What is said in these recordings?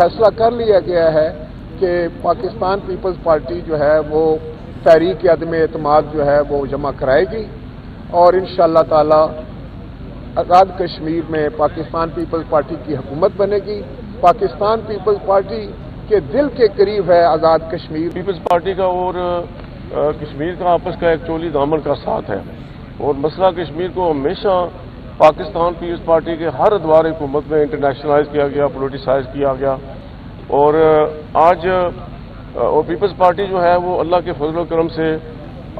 फैसला कर लिया गया है कि पाकिस्तान पीपल्स पार्टी जो है वो तहरीक अदम एतमाद जो है वो जमा कराएगी और इंशाअल्लाह ताला आज़ाद कश्मीर में पाकिस्तान पीपल्स पार्टी की हुकूमत बनेगी। पाकिस्तान पीपल्स पार्टी के दिल के करीब है आज़ाद कश्मीर। पीपल्स पार्टी का और कश्मीर का आपस का एक चोली दामन का साथ है और मसला कश्मीर को हमेशा पाकिस्तान पीपल्स पार्टी के हर अदवार हुकूमत में इंटरनेशनलाइज किया गया, पोलिटिसाइज किया गया और आज और पीपल्स पार्टी जो है वो अल्लाह के फजल करम से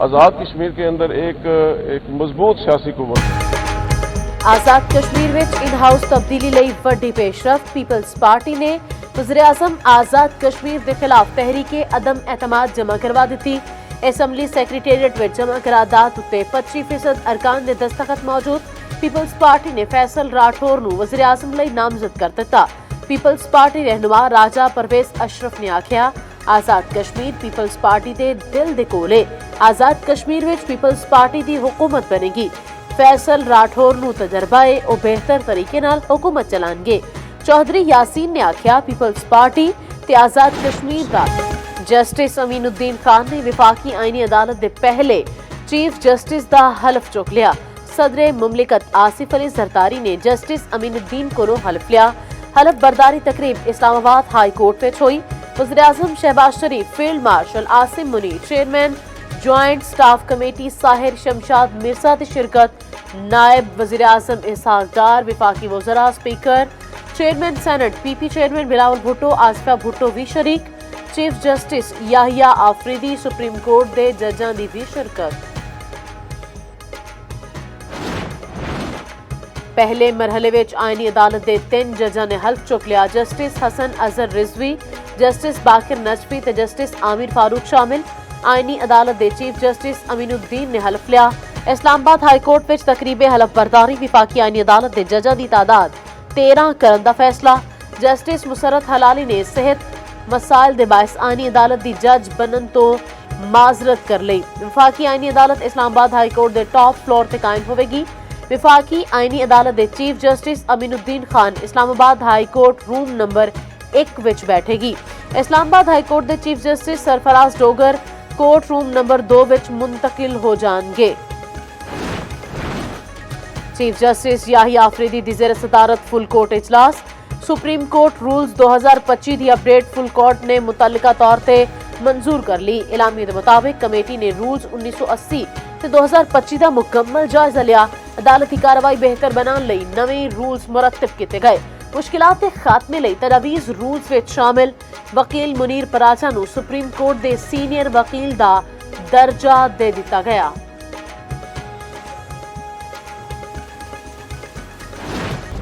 आज़ाद कश्मीर के अंदर एक मजबूत सियासी कुव्वत है। आज़ाद कश्मीर विच इन हाउस तब्दीली लई वड्डी पेशरफ्त। पीपल्स पार्टी ने वज़ीर-ए-आज़म आज़ाद कश्मीर के खिलाफ तहरीके अदम एतमाद जमा करवा दी। असैम्बली सैक्रेटेरिएट विच जमा करारदाद उत्ते 25% अरकान दे दस्तखत मौजूद। पीपल्स पार्टी ने फैसल राठौर नूं वज़ीर-ए-आज़म लई नामजद कर दिता। पीपल्स पार्टी रहनुमा राजा परवेज अशरफ ने आख्या आज़ाद कश्मीर पीपल्स पार्टी दे दिल दे कोल है। आज़ाद कश्मीर विच पीपल्स पार्टी दी हुकूमत बनेगी। फैसल राठौर नूं तजर्बा है और बेहतर तरीके नाल हुकूमत चलाणगे। चौधरी यासीन ने आख्या पीपल्स पार्टी ते आज़ाद कश्मीर दा जस्टिस अमीनुद्दीन खान ने विफाकी आईनी अदालत दे पहले चीफ जस्टिस दा हलफ चुक लिया। सदर मुमलिकत आसिफ अली जरदारी ने जस्टिस अमीनुद्दीन को हलफ लिया। हलफ बरदारी तकरीब इस्लामाबाद हाई कोर्ट में हुई। वज़ीर-ए-आज़म Shehbaz Sharif, field marshal Asim Munir, chairman joint staff committee Sahir Shamshad Mirza की शिरकत। नायब वज़ीर-ए-आज़म इसहाक डार, विफाकी वज़रा, speaker, chairman senate PP chairman Bilawal Bhutto, Aseefa Bhutto भी शरीक। Chief justice Yahya Afridi, supreme court के जजां की भी शिरकत। पहले मरहले विच आईनी अदालत के 3 जजां ने हल्फ चुक लिया। जस्टिस हसन अजहर रिजवी, जस्टिस बाकिर नजफी ते जस्टिस आमिर फारूक शामिल। आईनी अदालत के चीफ जस्टिस अमीनुद्दीन ने हल्फ लिया। इस्लामाबाद हाई कोर्ट विच तकरीबे हलफ बरदारी विफाकी आईनी अदालत के जजां की तादाद 13 करन दा फैसला। जस्टिस मुसरत हलाली ने सेहत मसाइल दे बायस आईनी अदालत की जज बनन तो माजरत कर ली। विफाकी आईनी अदालत इस्लामाबाद हाई कोर्ट के टॉप फ्लोर ते कायम होवेगी। विफाकी आईनी अदालत के chief justice Aminuddin Khan Islamabad high court room number 1 विच बैठेगी। इस्लामाबाद हाई कोर्ट के chief justice Sarfaraz Dogar court room number 2 विच मुंतकिल हो जाएंगे। चीफ जस्टिस याहिया आफरीदी दी ज़ेर सदारत फुल कोर्ट इजलास। सुप्रीम कोर्ट रूल्स 2025 की अपडेट फुल कोर्ट ने मुतल्लिका तौर पर मंजूर कर ली। इलामी के मुताबिक कमेटी ने रूल्स 1980 ते 2025 का मुकम्मल जायजा लिया। अदालती कार्रवाई बेहतर बनाने लई नवे रूल्स मुरतब किए गए। मुश्किलात के खात्मे लई तजावीज़ रूल्स विच शामिल। वकील मुनीर पराचा नूं सुप्रीम कोर्ट के सीनियर वकील का दर्जा दे दिता गया।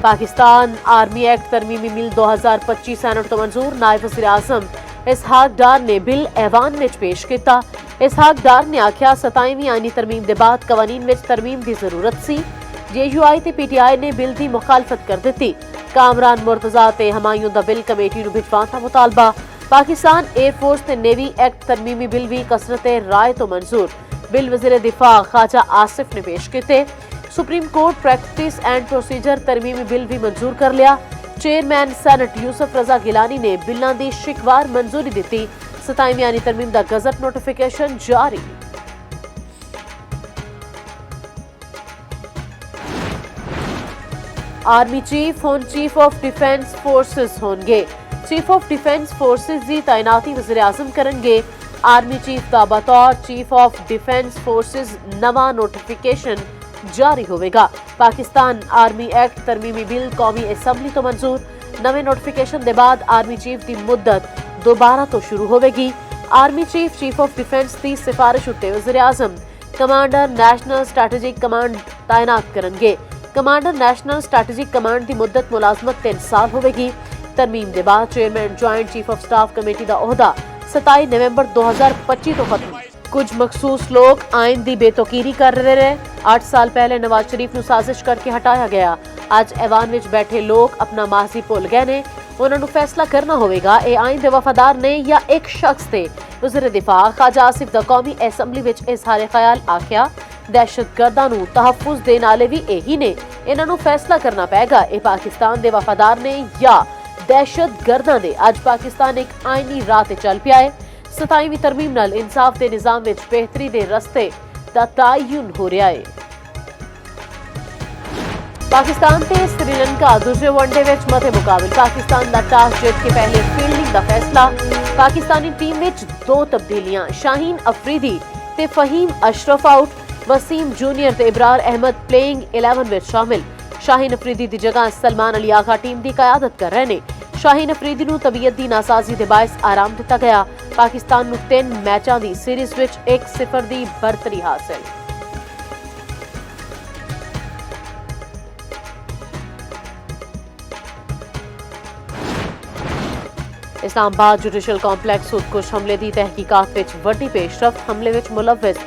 पाकिस्तान आर्मी एक्ट तरमीमी बिल 2025 सैनेट तो मंजूर। नायब वज़ीर-ए-आज़म इसहाक डार ने बिल ऐवान विच पेश किया। इसहाक डार ने आख्या 27वीं आईनी तरमीम के बाद कवानीन विच तरमीम की जरूरत सी। JUI ते PTI ने बिल की मुखालफत कर दी। कामरान मुर्तजा ते हमायूं दा बिल कमेटी नूं भिजवाण दा मुतालबा। पाकिस्तान एयरफोर्स ते नेवी एक्ट तरमीमी बिल भी कसरत राय तो मंजूर। बिल वज़ीर दिफा ख्वाजा आसिफ ने पेश किए। Supreme court practice and procedure तरमीमी बिल भी मंजूर कर लिया। चेयरमैन सेनेट यूसुफ रजा गिलानी ने बिलों की शिकवार मंजूरी दी। 27वीं आईनी तरमीम का गजट नोटिफिकेशन जारी। आर्मी चीफ हुण चीफ ऑफ डिफेंस फोर्सेस होंगे। चीफ ऑफ डिफेंस फोर्सेस की तैनाती वज़ीर-ए-आज़म करेंगे। आर्मी चीफ का बतौर चीफ ऑफ डिफेंस फोर्सेस नवा नोटिफिकेशन जारी होगा। पाकिस्तान आर्मी एक्ट तरमीमी बिल कौमी असैम्बली तो मंजूर। नवे नोटिफिकेशन के बाद आर्मी चीफ की मुद्दत दोबारा तो शुरू होगी। Army chief chief of defence की सिफारिश उत्ते वज़ीर-ए-आज़म कमांडर नैशनल स्ट्रैटेजिक कमांड तैनात करेंगे। कमांडर नैशनल स्ट्रैटेजिक कमांड की मुद्दत मुलाजमत 3 साल होगी। तरमीम के बाद chairman joint chief of staff committee का ओहदा 27 नवंबर 2025 तो खत्म। कुछ मखसूस लोग आइन की बेतौकीरी कर रहे। 8 साल पहले नवाज शरीफ नूं साजिश करके हटाया गया। अज ऐवान विच बैठे लोग अपना माजी भुल गए ने। उन्होंने फैसला करना होगा ये आइन के वफादार ने या एक शख्स थे। वज़ीर दिफा ख्वाजा आसिफ दा कौमी असैम्बली विच इजहार ख्याल आख्या दहशतगर्दां नूं तहफ्फुज़ देने वाले भी यही ने। इन्हां नूं फैसला करना पेगा ये पाकिस्तान के वफादार ने या दहशतगर्दां दे अज पाकिस्तान एक आईनी राह ते चल पिया है। 27वीं तरमीम नाल इंसाफ दे निजाम विच बेहतरी दे रस्ते दा तयन हो रहा है। पाकिस्तान ते श्रीलंका दूसरे वनडे विच मते मुकाबले। पाकिस्तान दा टॉस जीत के पहले फील्डिंग दा फैसला। पाकिस्तानी टीम विच 2 तब्दीलियां, शाहीन अफरीदी ते फहीम अशरफ आउट। वसीम जूनियर ते इब्रार अहमद प्लेइंग 11 विच शामिल। शाहीन अफरीदी दी जगह सलमान अली आगा टीम दी कयादत कर रहे ने। शाहीन अफरीदी नूं तबीयत दी नासाजी दे बायस आराम दिता गया। पाकिस्तान नूं 3 मैचां दी सीरीज विच 1-0 दी बरतरी हासिल। इस्लामाबाद जुडिशल कॉम्पलैक्स खुदकुश हमले दी तहकीकात विच वड्डी पेशरफ्त। हमले विच मुलव्विस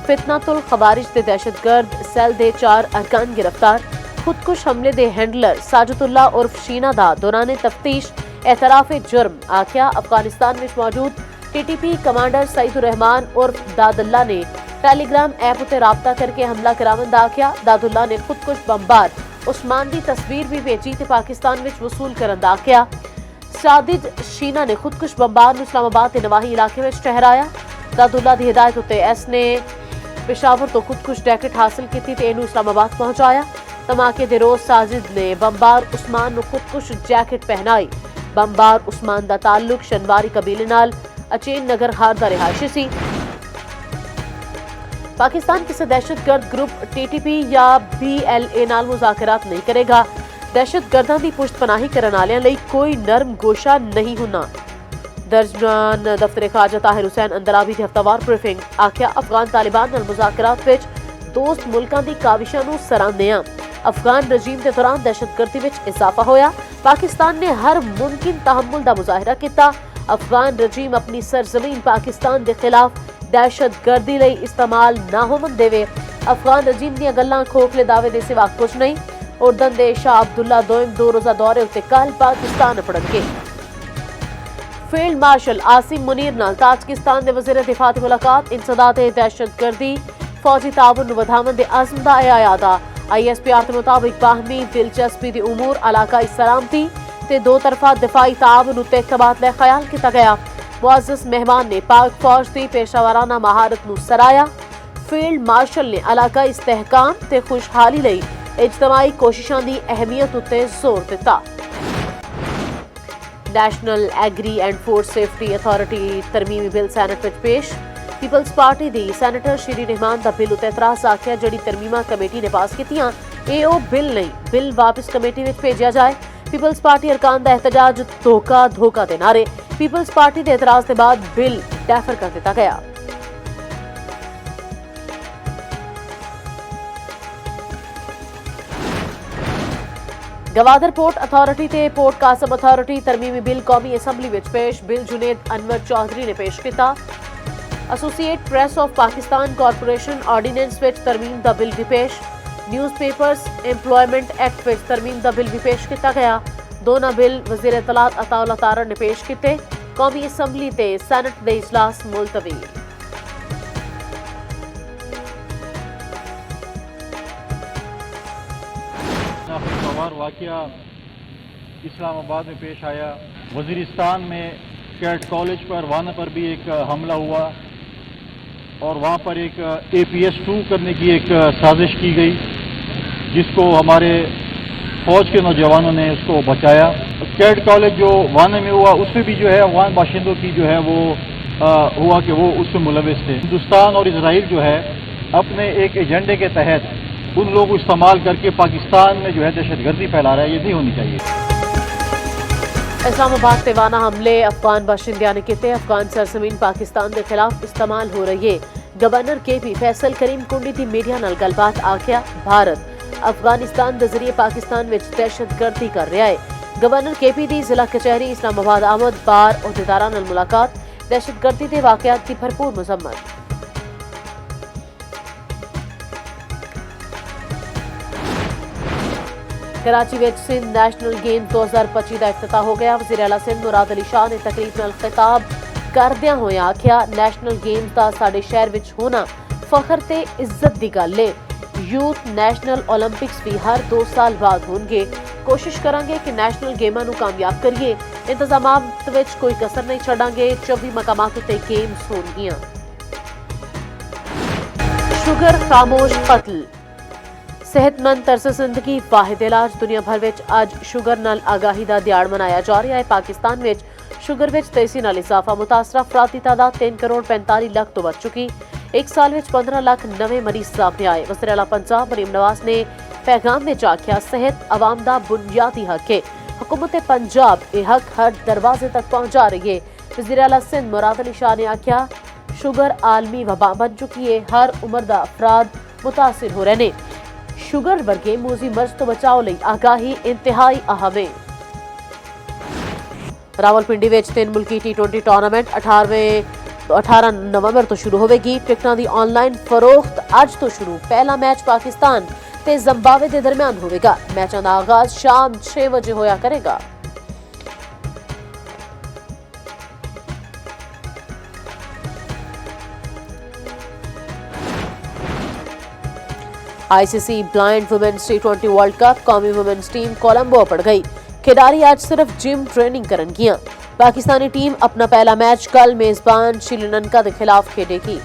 फितनातुल खवारिज ते दहशतगर्द सैल दे 4 अरकान गिरफ्तार। खुदकुश हमले दे हैंडलर साजिदुल्ला उर्फ शीना दा दौरान तफ्तीश एतराफ जुर्म आख्या। अफगानिस्तान में मौजूद टीटीपी कमांडर सईदुर रहमान उर्फ दादुल्ला ने टेलीग्राम ऐप उत्ते राबता करके हमला करावन दा आख्या। दादुल्ला ने खुदकुश बमबार उस्मान दी तस्वीर भी भेजी ते पाकिस्तान विच वसूल करन दा आख्या। साजिद शीना ने खुदकुश बमबार नूं इस्लामाबाद ते नवाही इलाके विच ठहराया। दादुल्ला दी हिदायत उत्ते एस ने पेशावर तो खुदकुश जैकेट हासिल की ते इनू इस्लामाबाद पहुंचाया। धमाके दे रोज साजिद ने बमबार उस्मान नूं खुदकुश जैकेट पहनाई। बमबार उस्मान दा ताल्लुक शनवारी कबीले नाल अचेन नगर हार दा रिहायशी सी। पाकिस्तान किसी दहशतगर्द ग्रुप टीटीपी या BLA नाल मुज़ाकरात नहीं करेगा। दहशतगर्दां दी पुश्तपनाही करन वालियां लई कोई नरम गोशा नहीं होना। दरजमान दफ्तर खारजा ताहिर हुसैन अंदराबी दी हफ्तावार ब्रीफिंग आख्या। अफगान तालिबान नाल मुज़ाकरात विच दोस्त मुल्कां दी काविशां नूं सराहंदे आं। अफगान रजीम के दौरान दहशतगर्दी विच इजाफा होया। पाकिस्तान ने हर मुमकिन तहम्मुल दा मुजाहिरा किया। अफगान रजीम अपनी सरजमीन पाकिस्तान के खिलाफ दहशतगर्दी लई इस्तेमाल ना होवन देवे। अफगान रजीम दी गल्लां खोखले दावे दे सिवा कुछ नहीं। उर्दन दे शाह अब्दुल्ला दोइम 2 रोजा दौरे उत्ते कल पाकिस्तान पड़नगे। फील्ड मार्शल आसिम मुनीर नाल ताजिकिस्तान दे वज़ीर दिफा दी मुलाकात। इंसदाद दहशतगर्दी फौजी ताउन वधावन दे अज़म दा आयादा। ISPR के मुताबिक बाहमी दिलचस्पी दी उमूर इलाकाई सलामती ते 2 तरफा दिफाई ताउन उत्ते तबादला ख्याल किया गया। मुअज़्ज़ज़ मेहमान ने पाक फौज की पेशावराना महारत नूं सराया। फील्ड मार्शल ने इलाकाई इस्तेहकाम ते खुशहाली लई इज्तमाई कोशिशां दी अहमियत उत्ते जोर दिता। National agri and food safety authority तरमीमी बिल सैनेट विच पेश। पीपल्स पार्टी दी सैनेटर श्री रहमान दा बिल उत्ते एतराज आख्या। जड़ी तरमीमा कमेटी ने पास कीतियां एओ बिल नहीं, बिल वापस कमेटी विच भेजा जाए। पीपल्स पार्टी अरकान दा एहतजाज धोखा दे नारे। पीपल्स पार्टी दे एतराज के बाद बिल डेफर कर दिता गया। गवादर पोर्ट अथॉरिटी ते पोर्ट कासम अथॉरिटी तरमीमी बिल कौमी असैम्बली विच पेश। बिल जुनेद अनवर चौधरी ने पेश किया। Associate press of Pakistan corporation ordinance विच तरमीम दा बिल भी पेश। न्यूज़पेपर्स एम्प्लॉयमेंट एक्ट विच तरमीम दा बिल भी पेश किया गया। दोनों बिल वज़ीर इत्तलात अताउल्ला तारड़ ने पेश किए। कौमी असैम्बली ते सैनेट दे इजलास मुलतवी। वाक़या इस्लामाबाद में पेश आया। वज़ीरिस्तान में कैट कॉलेज पर वाना पर भी एक हमला हुआ और वहाँ पर एक APS 2 करने की एक साजिश की गई, जिसको हमारे फौज के नौजवानों ने उसको बचाया। कैट कॉलेज जो वाना में हुआ उसमें भी जो है अफगान बाशिंदों की जो है वो हुआ कि वो उसमें मुलविस थे। हिंदुस्तान और इजराइल जो है अपने एक एजेंडे के तहत उन लोगों को इस्तेमाल करके पाकिस्तान में जो है दहशतगर्दी फैला रहा है। ये नहीं होनी चाहिए। इस्लामाबाद तेवाना हमले अफगान बाशिंदियां ने किए। अफगान सरजमीन पाकिस्तान के खिलाफ इस्तेमाल हो रही है। गवर्नर KP फैसल करीम कुंडी की मीडिया नाल गलबात आख्या। भारत अफगानिस्तान के जरिए पाकिस्तान विच दहशतगर्दी कर रहा है। गवर्नर KP की जिला कचहरी इस्लामाबाद आमद। बार अहदेदारां नाल मुलाकात। दहशतगर्दी के वाकयात की भरपूर मजम्मत। कराची विच सिंध नेशनल गेम 2025 का इफ्तिताह हो गया। वज़ीर आला सिंध मुराद अली शाह ने तकरीब नाल खिताब करदियां होया आख्या। नेशनल गेम्स का साडे शहर विच होना फखर ते इज्जत दी गल है। यूथ नैशनल ओलंपिक्स भी हर 2 साल बाद होंगे। कोशिश करांगे कि नैशनल गेमां नूं कामयाब करिए। इंतजामात विच कोई कसर नहीं छड्डांगे। 24 मकामात उत्ते गेम्स होणगियां। शुगर खामोश कत्ल। सेहतमंद तर्ज जिंदगी वाहिद इलाज। दुनिया भर विच अज शुगर नाल आगाही दा दिहाड़ मनाया जा रहा है। पाकिस्तान विच शुगर विच तेजी नाल इजाफा। मुतासरा अफराद दी तादाद 3 करोड़ 45 लाख तो वध चुकी। एक साल विच 15 लाख नवे मरीज सामने आए। वज़ीर आला पंजाब मरीम नवाज ने पैगाम में आख्या सेहत अवाम दा बुनियादी हक है। हुकूमत पंजाब यह हक हर दरवाजे तक पहुंचा रही है। वज़ीर आला सिंध मुराद अली शाह ने आख्या शुगर आलमी वबा बन चुकी है। हर उम्र दा अफराद मुतासिर हो रहे ने। शुगर वर्गे मूजी मर्ज तो बचाव लई आगाही इंतहाई अहम है। रावलपिंडी विच 3 मुल्की T20 टूर्नामेंट 18 नवंबर तो शुरू होगी। टिकटां दी ऑनलाइन फरोख्त अज तो शुरू। पहला मैच पाकिस्तान ते जिम्बाब्वे के दरमियान होगा। मैचों का आगाज शाम 6 बजे होया करेगा। ICC blind women's T20 world cup कौमी वुमेन्स टीम कोलंबो पड़ गई। खिडारी आज सिर्फ जिम ट्रेनिंग करनगियां। पाकिस्तानी टीम अपना पहला मैच कल मेजबान श्रीलंका के खिलाफ खेलेगी।